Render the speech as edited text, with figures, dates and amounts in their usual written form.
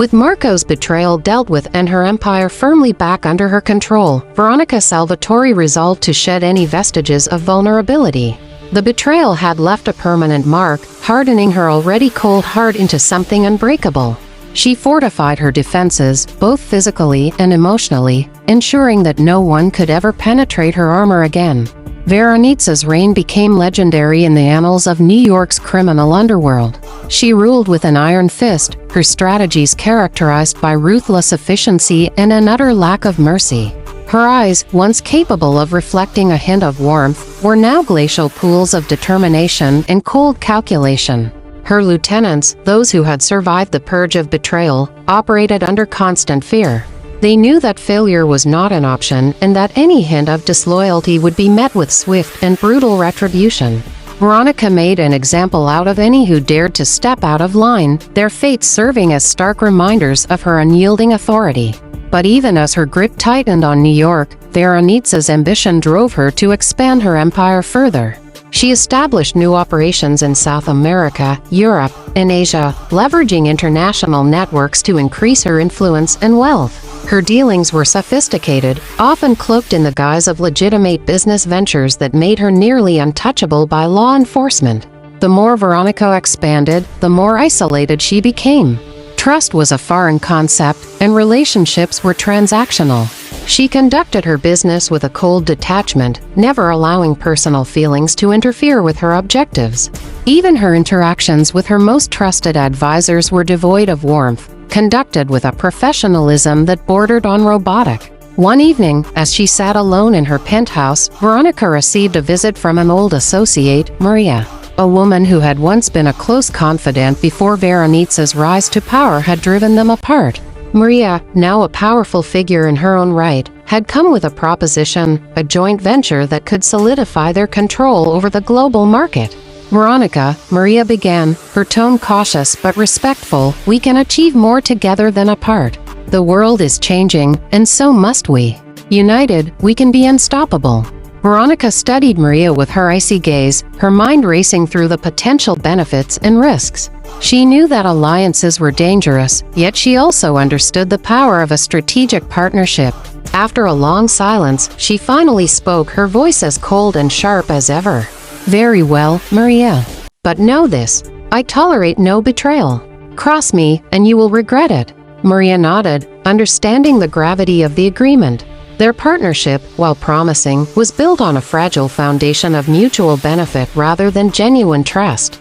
With Marco's betrayal dealt with and her empire firmly back under her control, Veronica Salvatore resolved to shed any vestiges of vulnerability. The betrayal had left a permanent mark, hardening her already cold heart into something unbreakable. She fortified her defenses, both physically and emotionally, ensuring that no one could ever penetrate her armor again. Veronica's reign became legendary in the annals of New York's criminal underworld. She ruled with an iron fist, her strategies characterized by ruthless efficiency and an utter lack of mercy. Her eyes, once capable of reflecting a hint of warmth, were now glacial pools of determination and cold calculation. Her lieutenants, those who had survived the purge of betrayal, operated under constant fear. They knew that failure was not an option and that any hint of disloyalty would be met with swift and brutal retribution. Veronica made an example out of any who dared to step out of line, their fates serving as stark reminders of her unyielding authority. But even as her grip tightened on New York, Veronica's ambition drove her to expand her empire further. She established new operations in South America, Europe, and Asia, leveraging international networks to increase her influence and wealth. Her dealings were sophisticated, often cloaked in the guise of legitimate business ventures that made her nearly untouchable by law enforcement. The more Veronica expanded, the more isolated she became. Trust was a foreign concept, and relationships were transactional. She conducted her business with a cold detachment, never allowing personal feelings to interfere with her objectives. Even her interactions with her most trusted advisors were devoid of warmth, conducted with a professionalism that bordered on robotic. One evening, as she sat alone in her penthouse, Veronica received a visit from an old associate, Maria. A woman who had once been a close confidant before Veronica's rise to power had driven them apart. Maria, now a powerful figure in her own right, had come with a proposition, a joint venture that could solidify their control over the global market. Veronica, Maria began, her tone cautious but respectful, "We can achieve more together than apart. The world is changing, and so must we. United, we can be unstoppable." Veronica studied Maria with her icy gaze, her mind racing through the potential benefits and risks. She knew that alliances were dangerous, yet she also understood the power of a strategic partnership. After a long silence, she finally spoke, her voice as cold and sharp as ever. "Very well, Maria. But know this, I tolerate no betrayal. Cross me, and you will regret it." Maria nodded, understanding the gravity of the agreement. Their partnership, while promising, was built on a fragile foundation of mutual benefit rather than genuine trust.